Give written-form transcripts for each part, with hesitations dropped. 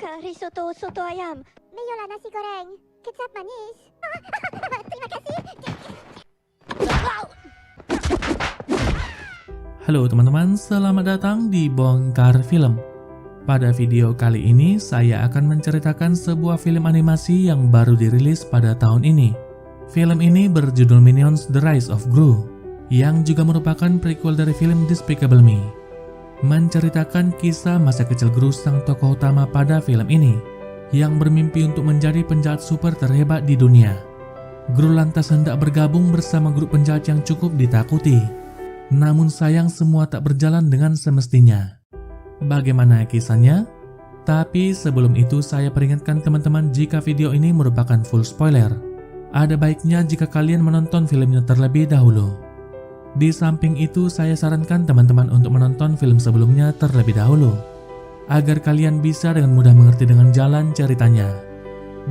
risotto soto ayam. Mayolah nasi goreng, kecap manis. Terima kasih. Halo teman-teman, selamat datang di Bongkar Film. Pada video kali ini, saya akan menceritakan sebuah film animasi yang baru dirilis pada tahun ini. Film ini berjudul Minions: The Rise of Gru, yang juga merupakan prequel dari film Despicable Me. Menceritakan kisah masa kecil Gru, sang tokoh utama pada film ini, yang bermimpi untuk menjadi penjahat super terhebat di dunia. Gru lantas hendak bergabung bersama grup penjahat yang cukup ditakuti. Namun sayang semua tak berjalan dengan semestinya. Bagaimana kisahnya? Tapi sebelum itu saya peringatkan teman-teman jika video ini merupakan full spoiler. Ada baiknya jika kalian menonton filmnya terlebih dahulu. Di samping itu saya sarankan teman-teman untuk menonton film sebelumnya terlebih dahulu, agar kalian bisa dengan mudah mengerti dengan jalan ceritanya.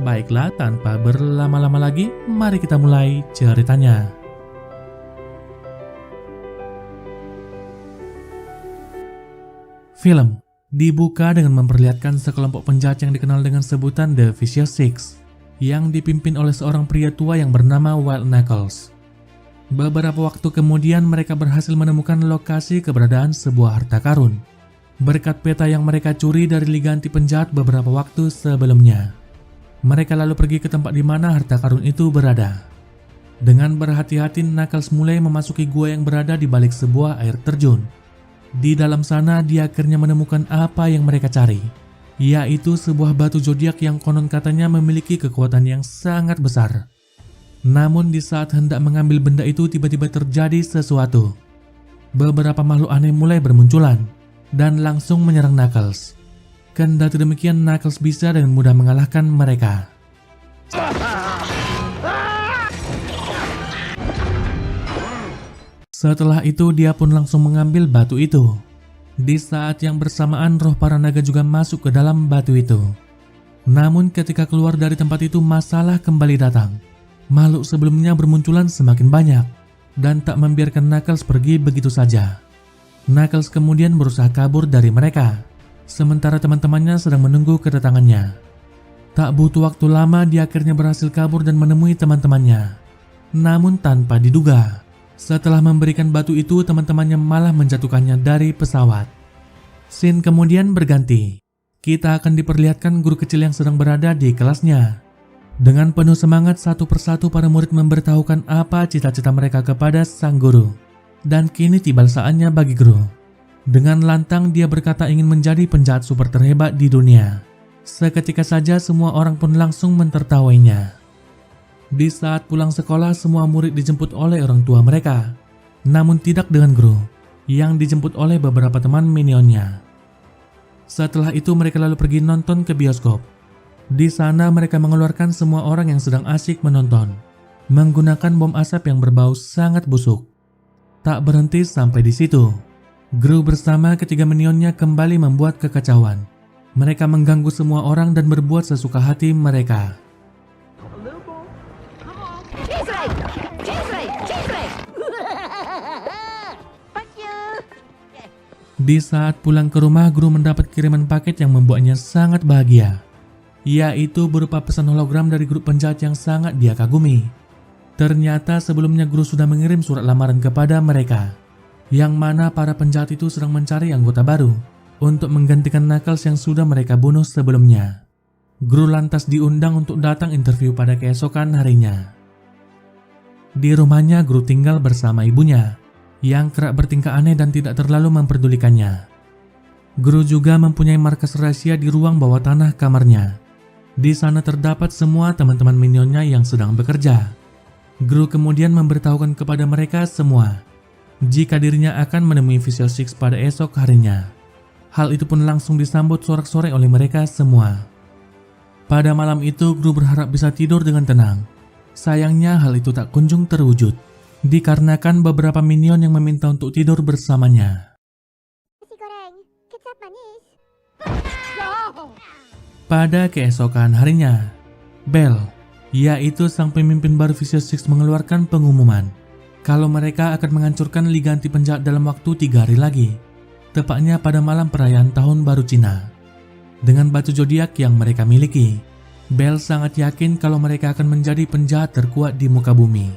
Baiklah, tanpa berlama-lama lagi, mari kita mulai ceritanya. Film dibuka dengan memperlihatkan sekelompok penjahat yang dikenal dengan sebutan The Vicious Six, yang dipimpin oleh seorang pria tua yang bernama Wild Knuckles. Beberapa waktu kemudian mereka berhasil menemukan lokasi keberadaan sebuah harta karun, berkat peta yang mereka curi dari liga anti penjahat beberapa waktu sebelumnya. Mereka lalu pergi ke tempat di mana harta karun itu berada. Dengan berhati-hati, Knuckles mulai memasuki gua yang berada di balik sebuah air terjun. Di dalam sana dia akhirnya menemukan apa yang mereka cari, yaitu sebuah batu zodiak yang konon katanya memiliki kekuatan yang sangat besar. Namun di saat hendak mengambil benda itu, tiba-tiba terjadi sesuatu. Beberapa makhluk aneh mulai bermunculan dan langsung menyerang Knuckles. Kendati demikian, Knuckles bisa dengan mudah mengalahkan mereka. Setelah itu dia pun langsung mengambil batu itu. Di saat yang bersamaan roh para naga juga masuk ke dalam batu itu. Namun ketika keluar dari tempat itu, masalah kembali datang. Makhluk sebelumnya bermunculan semakin banyak dan tak membiarkan Knuckles pergi begitu saja. Knuckles kemudian berusaha kabur dari mereka, sementara teman-temannya sedang menunggu kedatangannya. Tak butuh waktu lama dia akhirnya berhasil kabur dan menemui teman-temannya. Namun tanpa diduga, setelah memberikan batu itu, teman-temannya malah menjatuhkannya dari pesawat. Scene kemudian berganti. Kita akan diperlihatkan guru kecil yang sedang berada di kelasnya. Dengan penuh semangat, satu persatu para murid memberitahukan apa cita-cita mereka kepada sang guru. Dan kini tiba saatnya bagi Gru. Dengan lantang dia berkata ingin menjadi penjahat super terhebat di dunia. Seketika saja semua orang pun langsung mentertawainya. Di saat pulang sekolah, semua murid dijemput oleh orang tua mereka. Namun tidak dengan Gru, yang dijemput oleh beberapa teman minionnya. Setelah itu mereka lalu pergi nonton ke bioskop. Di sana mereka mengeluarkan semua orang yang sedang asyik menonton, menggunakan bom asap yang berbau sangat busuk. Tak berhenti sampai di situ. Gru bersama ketiga minionnya kembali membuat kekacauan. Mereka mengganggu semua orang dan berbuat sesuka hati mereka. Di saat pulang ke rumah, Gru mendapat kiriman paket yang membuatnya sangat bahagia, yaitu berupa pesan hologram dari grup penjahat yang sangat dia kagumi. Ternyata sebelumnya Gru sudah mengirim surat lamaran kepada mereka, yang mana para penjahat itu sedang mencari anggota baru untuk menggantikan Knuckles yang sudah mereka bunuh sebelumnya. Gru lantas diundang untuk datang interview pada keesokan harinya. Di rumahnya, Gru tinggal bersama ibunya, yang kerap bertingkah aneh dan tidak terlalu memperdulikannya. Gru juga mempunyai markas rahasia di ruang bawah tanah kamarnya. Di sana terdapat semua teman-teman minionnya yang sedang bekerja. Gru kemudian memberitahukan kepada mereka semua jika dirinya akan menemui Vicious Six pada esok harinya. Hal itu pun langsung disambut sorak-sorai oleh mereka semua. Pada malam itu, Gru berharap bisa tidur dengan tenang. Sayangnya hal itu tak kunjung terwujud, dikarenakan beberapa minion yang meminta untuk tidur bersamanya. Nasi goreng, kecap manis. Pada keesokan harinya, Bell, yaitu sang pemimpin baru Vicious Six, mengeluarkan pengumuman kalau mereka akan menghancurkan liga anti penjahat dalam waktu 3 hari lagi, tepatnya pada malam perayaan Tahun Baru Cina. Dengan batu zodiak yang mereka miliki, Belle sangat yakin kalau mereka akan menjadi penjahat terkuat di muka bumi.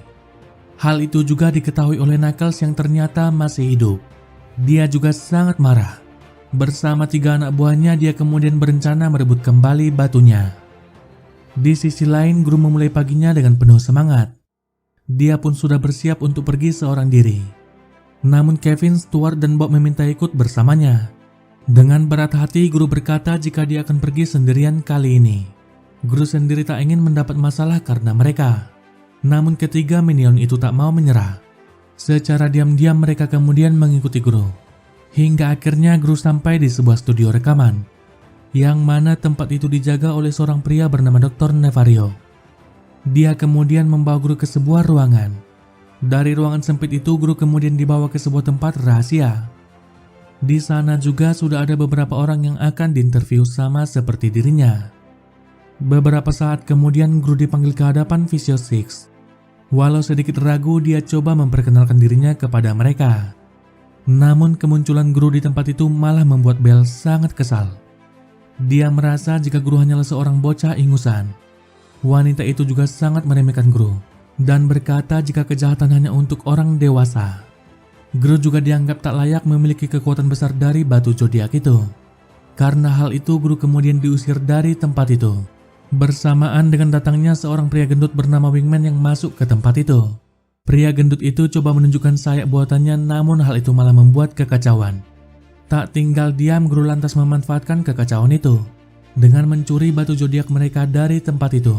Hal itu juga diketahui oleh Knuckles yang ternyata masih hidup. Dia juga sangat marah. Bersama 3 anak buahnya, dia kemudian berencana merebut kembali batunya. Di sisi lain, Gru memulai paginya dengan penuh semangat. Dia pun sudah bersiap untuk pergi seorang diri. Namun Kevin, Stuart, dan Bob meminta ikut bersamanya. Dengan berat hati, Gru berkata jika dia akan pergi sendirian kali ini. Gru sendiri tak ingin mendapat masalah karena mereka. Namun ketiga minion itu tak mau menyerah. Secara diam-diam mereka kemudian mengikuti Gru. Hingga akhirnya Gru sampai di sebuah studio rekaman, yang mana tempat itu dijaga oleh seorang pria bernama Dr. Nefario. Dia kemudian membawa Gru ke sebuah ruangan. Dari ruangan sempit itu, Gru kemudian dibawa ke sebuah tempat rahasia. Di sana juga sudah ada beberapa orang yang akan diinterview sama seperti dirinya. Beberapa saat kemudian Gru dipanggil ke hadapan Vicious Six. Walau sedikit ragu, dia coba memperkenalkan dirinya kepada mereka. Namun kemunculan Gru di tempat itu malah membuat Belle sangat kesal. Dia merasa jika Gru hanyalah seorang bocah ingusan. Wanita itu juga sangat meremehkan Gru dan berkata jika kejahatan hanya untuk orang dewasa. Gru juga dianggap tak layak memiliki kekuatan besar dari batu zodiak itu. Karena hal itu, Gru kemudian diusir dari tempat itu. Bersamaan dengan datangnya seorang pria gendut bernama Wingman yang masuk ke tempat itu. Pria gendut itu coba menunjukkan sayap buatannya, namun hal itu malah membuat kekacauan. Tak tinggal diam, Gru lantas memanfaatkan kekacauan itu dengan mencuri batu zodiak mereka dari tempat itu.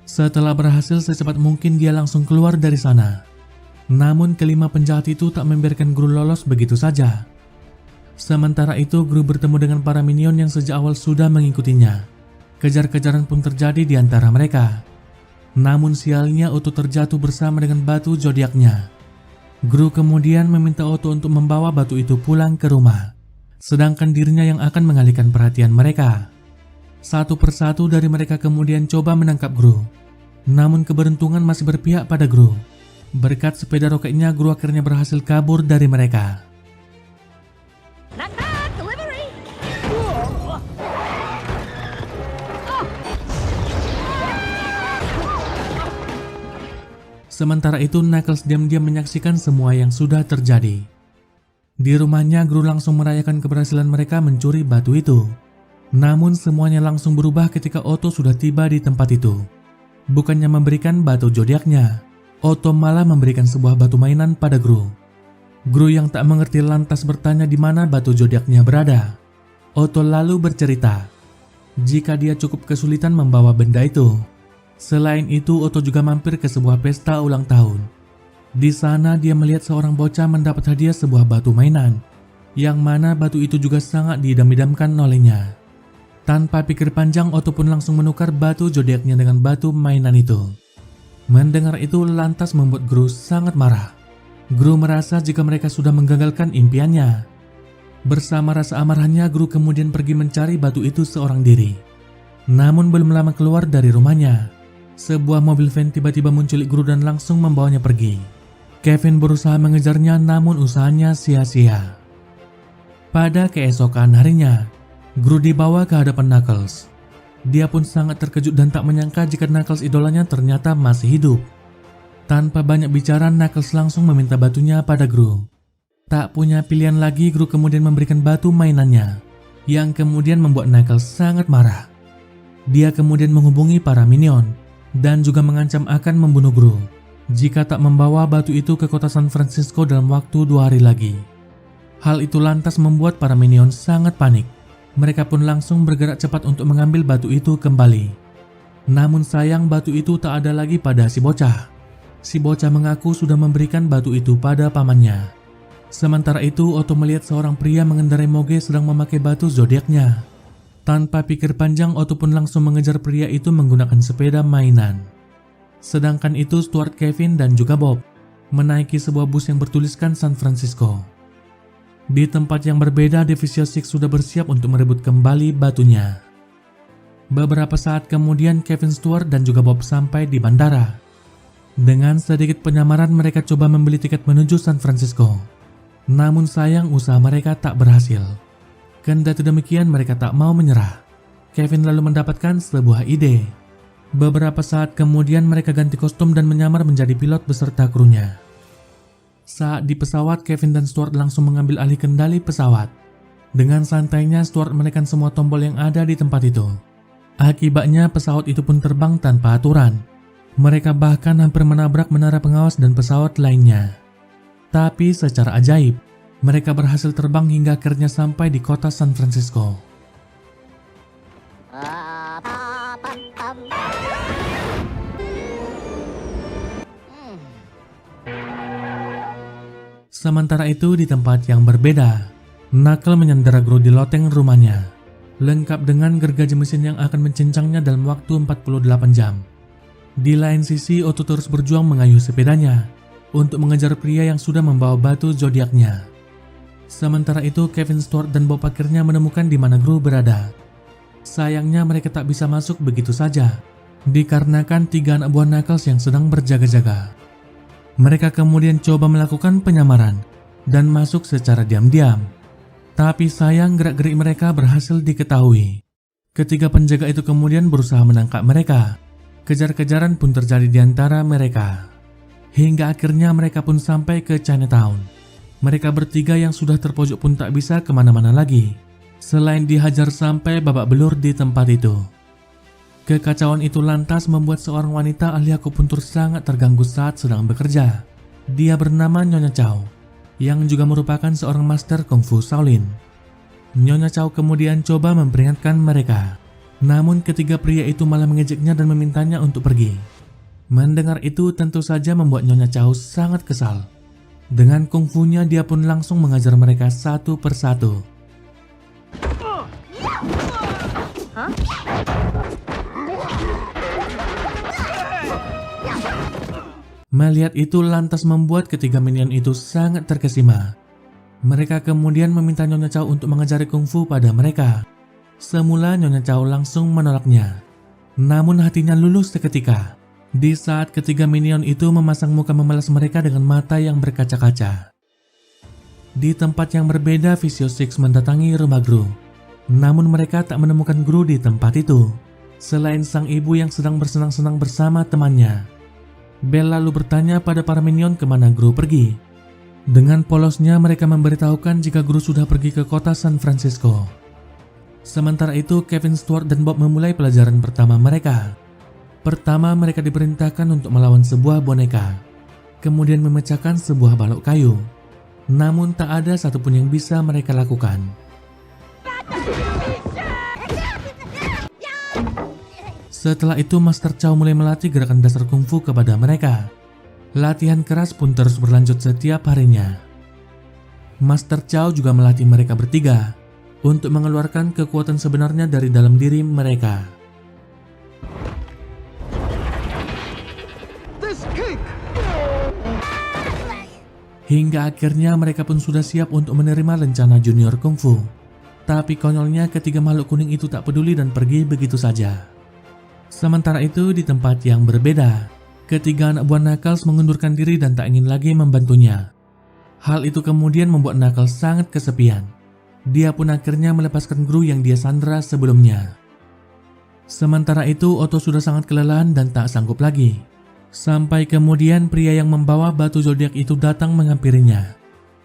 Setelah berhasil, secepat mungkin dia langsung keluar dari sana. Namun kelima penjahat itu tak membiarkan Gru lolos begitu saja. Sementara itu, Gru bertemu dengan para minion yang sejak awal sudah mengikutinya. Kejar-kejaran pun terjadi di antara mereka. Namun sialnya Otto terjatuh bersama dengan batu zodiaknya. Gru kemudian meminta Otto untuk membawa batu itu pulang ke rumah, sedangkan dirinya yang akan mengalihkan perhatian mereka. Satu persatu dari mereka kemudian coba menangkap Gru. Namun keberuntungan masih berpihak pada Gru. Berkat sepeda roketnya, Gru akhirnya berhasil kabur dari mereka. Sementara itu, Knuckles diam-diam menyaksikan semua yang sudah terjadi. Di rumahnya, Gru langsung merayakan keberhasilan mereka mencuri batu itu. Namun semuanya langsung berubah ketika Otto sudah tiba di tempat itu. Bukannya memberikan batu zodiaknya, Otto malah memberikan sebuah batu mainan pada Gru. Gru yang tak mengerti lantas bertanya di mana batu zodiaknya berada. Otto lalu bercerita jika dia cukup kesulitan membawa benda itu. Selain itu, Otto juga mampir ke sebuah pesta ulang tahun. Di sana dia melihat seorang bocah mendapat hadiah sebuah batu mainan, yang mana batu itu juga sangat diidam-idamkan olehnya. Tanpa pikir panjang, Otto pun langsung menukar batu zodiaknya dengan batu mainan itu. Mendengar itu lantas membuat Gru sangat marah. Gru merasa jika mereka sudah menggagalkan impiannya. Bersama rasa amarahnya, Gru kemudian pergi mencari batu itu seorang diri. Namun belum lama keluar dari rumahnya, sebuah mobil van tiba-tiba menculik Gru dan langsung membawanya pergi. Kevin berusaha mengejarnya, namun usahanya sia-sia. Pada keesokan harinya, Gru dibawa ke hadapan Knuckles. Dia pun sangat terkejut dan tak menyangka jika Knuckles idolanya ternyata masih hidup. Tanpa banyak bicara, Knuckles langsung meminta batunya pada Gru. Tak punya pilihan lagi, Gru kemudian memberikan batu mainannya, yang kemudian membuat Knuckles sangat marah. Dia kemudian menghubungi para minion dan juga mengancam akan membunuh Gru jika tak membawa batu itu ke kota San Francisco dalam waktu 2 hari lagi. Hal itu lantas membuat para minion sangat panik. Mereka pun langsung bergerak cepat untuk mengambil batu itu kembali. Namun sayang, batu itu tak ada lagi pada si bocah. Si bocah mengaku sudah memberikan batu itu pada pamannya. Sementara itu, Otto melihat seorang pria mengendarai moge sedang memakai batu zodiaknya. Tanpa pikir panjang, Otto pun langsung mengejar pria itu menggunakan sepeda mainan. Sedangkan itu, Stuart, Kevin, dan juga Bob menaiki sebuah bus yang bertuliskan San Francisco. Di tempat yang berbeda, The Vicious Six sudah bersiap untuk merebut kembali batunya. Beberapa saat kemudian, Kevin, Stuart, dan juga Bob sampai di bandara. Dengan sedikit penyamaran, mereka coba membeli tiket menuju San Francisco. Namun sayang, usaha mereka tak berhasil. Kendati demikian, mereka tak mau menyerah. Kevin lalu mendapatkan sebuah ide. Beberapa saat kemudian mereka ganti kostum dan menyamar menjadi pilot beserta krunya. Saat di pesawat, Kevin dan Stuart langsung mengambil alih kendali pesawat. Dengan santainya Stuart menekan semua tombol yang ada di tempat itu. Akibatnya pesawat itu pun terbang tanpa aturan. Mereka bahkan hampir menabrak menara pengawas dan pesawat lainnya. Tapi secara ajaib, mereka berhasil terbang hingga akhirnya sampai di kota San Francisco. Sementara itu di tempat yang berbeda, Knuckles menyandera Gru di loteng rumahnya, lengkap dengan gergaji mesin yang akan mencincangnya dalam waktu 48 jam. Di lain sisi, Otto terus berjuang mengayuh sepedanya untuk mengejar pria yang sudah membawa batu zodiaknya. Sementara itu, Kevin, Stuart, dan Bob akhirnya menemukan di mana Gru berada. Sayangnya mereka tak bisa masuk begitu saja, dikarenakan 3 anak buah Knuckles yang sedang berjaga-jaga. Mereka kemudian coba melakukan penyamaran dan masuk secara diam-diam. Tapi sayang gerak-gerik mereka berhasil diketahui. Ketiga penjaga itu kemudian berusaha menangkap mereka. Kejar-kejaran pun terjadi di antara mereka. Hingga akhirnya mereka pun sampai ke Chinatown. Mereka bertiga yang sudah terpojok pun tak bisa kemana-mana lagi, selain dihajar sampai babak belur di tempat itu. Kekacauan itu lantas membuat seorang wanita ahli akupuntur sangat terganggu saat sedang bekerja. Dia bernama Nyonya Chow, yang juga merupakan seorang master kungfu Shaolin. Nyonya Chow kemudian coba memperingatkan mereka, namun ketiga pria itu malah mengejeknya dan memintanya untuk pergi. Mendengar itu tentu saja membuat Nyonya Chow sangat kesal. Dengan kungfunya dia pun langsung mengajar mereka satu persatu. Melihat itu lantas membuat ketiga minion itu sangat terkesima. Mereka kemudian meminta Nyonya Chow untuk mengajari kungfu pada mereka. Semula Nyonya Chow langsung menolaknya, namun hatinya luluh seketika di saat ketiga minion itu memasang muka memelas mereka dengan mata yang berkaca-kaca. Di tempat yang berbeda, Vicious Six mendatangi rumah Gru. Namun mereka tak menemukan Gru di tempat itu, selain sang ibu yang sedang bersenang-senang bersama temannya. Bell lalu bertanya pada para minion kemana Gru pergi. Dengan polosnya mereka memberitahukan jika Gru sudah pergi ke kota San Francisco. Sementara itu Kevin, Stuart, dan Bob memulai pelajaran pertama mereka. Pertama mereka diperintahkan untuk melawan sebuah boneka, kemudian memecahkan sebuah balok kayu. Namun tak ada satupun yang bisa mereka lakukan. Setelah itu Master Chow mulai melatih gerakan dasar kungfu kepada mereka. Latihan keras pun terus berlanjut setiap harinya. Master Chow juga melatih mereka bertiga untuk mengeluarkan kekuatan sebenarnya dari dalam diri mereka. Hingga akhirnya mereka pun sudah siap untuk menerima rencana junior kungfu. Tapi konyolnya ketiga makhluk kuning itu tak peduli dan pergi begitu saja. Sementara itu di tempat yang berbeda, ketiga anak buah Knuckles mengundurkan diri dan tak ingin lagi membantunya. Hal itu kemudian membuat Knuckles sangat kesepian. Dia pun akhirnya melepaskan Gru yang dia sandera sebelumnya. Sementara itu Otto sudah sangat kelelahan dan tak sanggup lagi. Sampai kemudian pria yang membawa batu zodiak itu datang menghampirinya.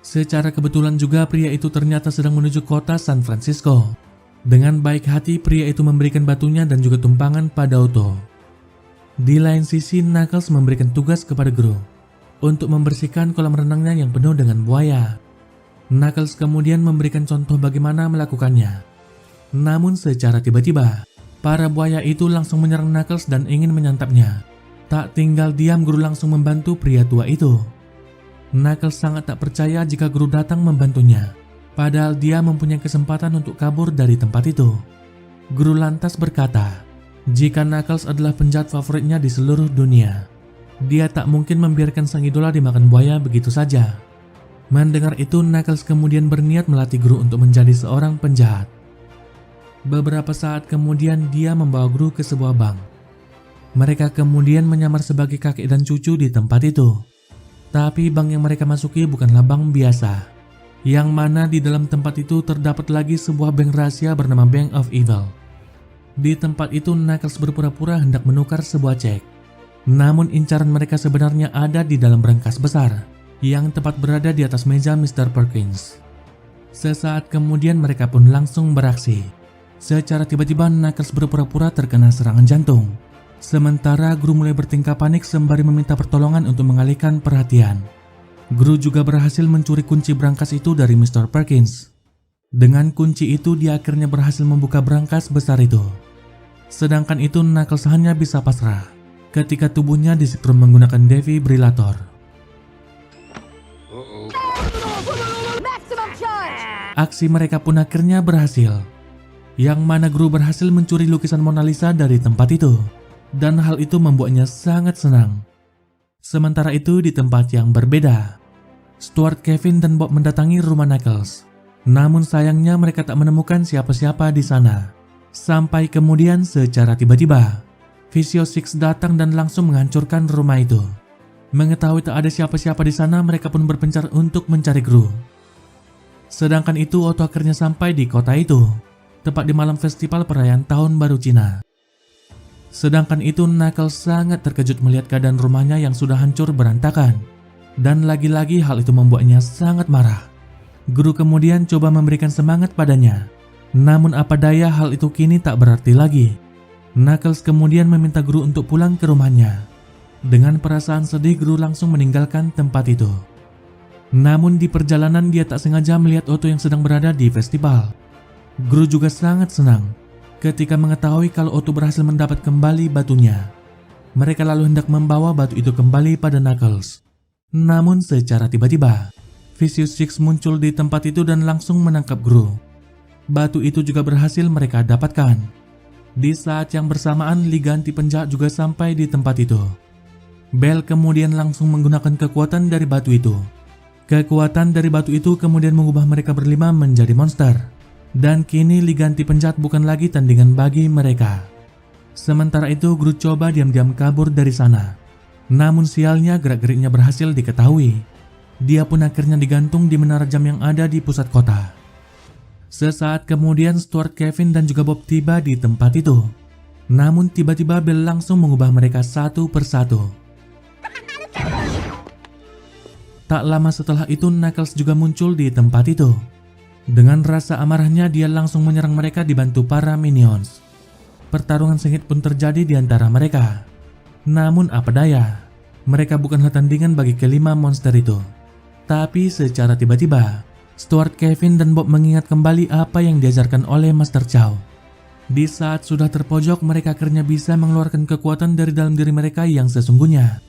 Secara kebetulan juga pria itu ternyata sedang menuju kota San Francisco. Dengan baik hati pria itu memberikan batunya dan juga tumpangan pada Otto. Di lain sisi Knuckles memberikan tugas kepada Gru untuk membersihkan kolam renangnya yang penuh dengan buaya. Knuckles kemudian memberikan contoh bagaimana melakukannya. Namun secara tiba-tiba para buaya itu langsung menyerang Knuckles dan ingin menyantapnya. Tak tinggal diam Gru langsung membantu pria tua itu. Knuckles sangat tak percaya jika Gru datang membantunya, padahal dia mempunyai kesempatan untuk kabur dari tempat itu. Gru lantas berkata, jika Knuckles adalah penjahat favoritnya di seluruh dunia, dia tak mungkin membiarkan sang idola dimakan buaya begitu saja. Mendengar itu Knuckles kemudian berniat melatih Gru untuk menjadi seorang penjahat. Beberapa saat kemudian dia membawa Gru ke sebuah bank. Mereka kemudian menyamar sebagai kakek dan cucu di tempat itu. Tapi bank yang mereka masuki bukanlah bank biasa, yang mana di dalam tempat itu terdapat lagi sebuah bank rahasia bernama Bank of Evil. Di tempat itu Knuckles berpura-pura hendak menukar sebuah cek. Namun incaran mereka sebenarnya ada di dalam berangkas besar yang tepat berada di atas meja Mr. Perkins. Sesaat kemudian mereka pun langsung beraksi. Secara tiba-tiba Knuckles berpura-pura terkena serangan jantung. Sementara Gru mulai bertingkah panik sembari meminta pertolongan untuk mengalihkan perhatian. Gru juga berhasil mencuri kunci berangkas itu dari Mr. Perkins. Dengan kunci itu dia akhirnya berhasil membuka berangkas besar itu. Sedangkan itu Knuckles hanya bisa pasrah ketika tubuhnya disetrum menggunakan defibrillator. Aksi mereka pun akhirnya berhasil, yang mana Gru berhasil mencuri lukisan Mona Lisa dari tempat itu, dan hal itu membuatnya sangat senang. Sementara itu di tempat yang berbeda, Stuart, Kevin, dan Bob mendatangi rumah Knuckles. Namun sayangnya mereka tak menemukan siapa-siapa di sana. Sampai kemudian secara tiba-tiba, Vicious Six datang dan langsung menghancurkan rumah itu. Mengetahui tak ada siapa-siapa di sana, mereka pun berpencar untuk mencari Gru. Sedangkan itu Otto akhirnya sampai di kota itu, tepat di malam festival perayaan Tahun Baru Cina. Sedangkan itu Knuckles sangat terkejut melihat keadaan rumahnya yang sudah hancur berantakan. Dan lagi-lagi hal itu membuatnya sangat marah. Gru kemudian coba memberikan semangat padanya. Namun apa daya hal itu kini tak berarti lagi. Knuckles kemudian meminta Gru untuk pulang ke rumahnya. Dengan perasaan sedih Gru langsung meninggalkan tempat itu. Namun di perjalanan dia tak sengaja melihat Otto yang sedang berada di festival. Gru juga sangat senang ketika mengetahui kalau Otto berhasil mendapat kembali batunya. Mereka lalu hendak membawa batu itu kembali pada Knuckles. Namun secara tiba-tiba, Vicious Six muncul di tempat itu dan langsung menangkap Gru. Batu itu juga berhasil mereka dapatkan. Di saat yang bersamaan, Liga Anti Penjahat juga sampai di tempat itu. Bell kemudian langsung menggunakan kekuatan dari batu itu. Kekuatan dari batu itu kemudian mengubah mereka berlima menjadi monster. Dan kini Liga Anti Penjahat bukan lagi tandingan bagi mereka. Sementara itu Gru coba diam-diam kabur dari sana. Namun sialnya gerak-geriknya berhasil diketahui. Dia pun akhirnya digantung di menara jam yang ada di pusat kota. Sesaat kemudian Stuart, Kevin, dan juga Bob tiba di tempat itu. Namun tiba-tiba Bell langsung mengubah mereka satu persatu. Tak lama setelah itu Knuckles juga muncul di tempat itu. Dengan rasa amarahnya dia langsung menyerang mereka dibantu para minions. Pertarungan sengit pun terjadi di antara mereka. Namun apa daya, mereka bukanlah tandingan bagi kelima monster itu. Tapi secara tiba-tiba, Stuart, Kevin, dan Bob mengingat kembali apa yang diajarkan oleh Master Chow. Di saat sudah terpojok, mereka akhirnya bisa mengeluarkan kekuatan dari dalam diri mereka yang sesungguhnya.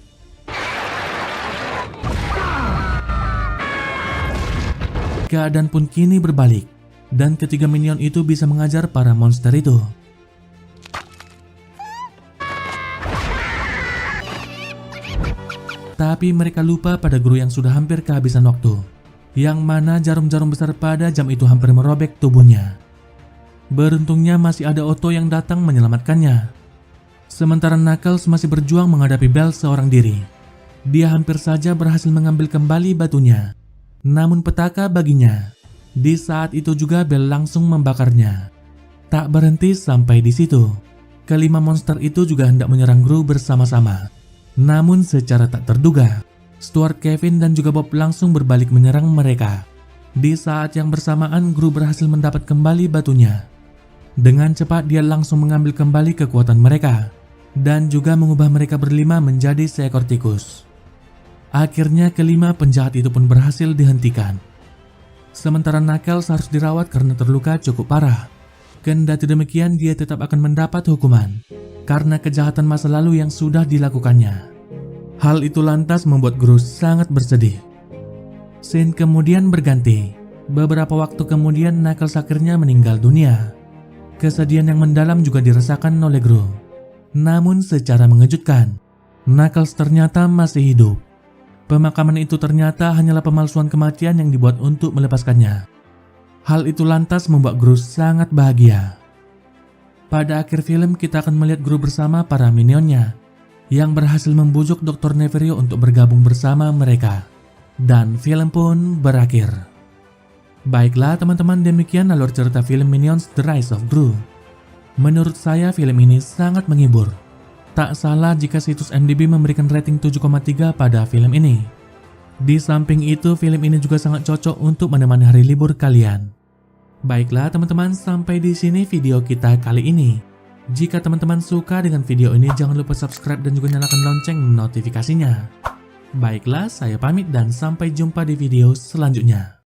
Keadaan pun kini berbalik, dan ketiga minion itu bisa mengajar para monster itu. Tapi mereka lupa pada Gru yang sudah hampir kehabisan waktu, yang mana jarum-jarum besar pada jam itu hampir merobek tubuhnya. Beruntungnya masih ada Otto yang datang menyelamatkannya. Sementara Knuckles masih berjuang menghadapi Bell seorang diri. Dia hampir saja berhasil mengambil kembali batunya. Namun petaka baginya, di saat itu juga Bell langsung membakarnya. Tak berhenti sampai di situ, kelima monster itu juga hendak menyerang Gru bersama-sama. Namun secara tak terduga, Stuart, Kevin, dan juga Bob langsung berbalik menyerang mereka. Di saat yang bersamaan Gru berhasil mendapat kembali batunya. Dengan cepat dia langsung mengambil kembali kekuatan mereka, dan juga mengubah mereka berlima menjadi seekor tikus. Akhirnya kelima penjahat itu pun berhasil dihentikan. Sementara Knuckles harus dirawat karena terluka cukup parah. Kendati demikian dia tetap akan mendapat hukuman karena kejahatan masa lalu yang sudah dilakukannya. Hal itu lantas membuat Gru sangat bersedih. Scene kemudian berganti. Beberapa waktu kemudian Knuckles akhirnya meninggal dunia. Kesedihan yang mendalam juga dirasakan oleh Gru. Namun secara mengejutkan, Knuckles ternyata masih hidup. Pemakaman itu ternyata hanyalah pemalsuan kematian yang dibuat untuk melepaskannya. Hal itu lantas membuat Gru sangat bahagia. Pada akhir film kita akan melihat Gru bersama para minionnya yang berhasil membujuk Dr. Neverio untuk bergabung bersama mereka. Dan film pun berakhir. Baiklah teman-teman, demikian alur cerita film Minions The Rise of Gru. Menurut saya film ini sangat menghibur. Tak salah jika situs IMDb memberikan rating 7,3 pada film ini. Di samping itu, film ini juga sangat cocok untuk menemani hari libur kalian. Baiklah teman-teman, sampai di sini video kita kali ini. Jika teman-teman suka dengan video ini, jangan lupa subscribe dan juga nyalakan lonceng notifikasinya. Baiklah, saya pamit dan sampai jumpa di video selanjutnya.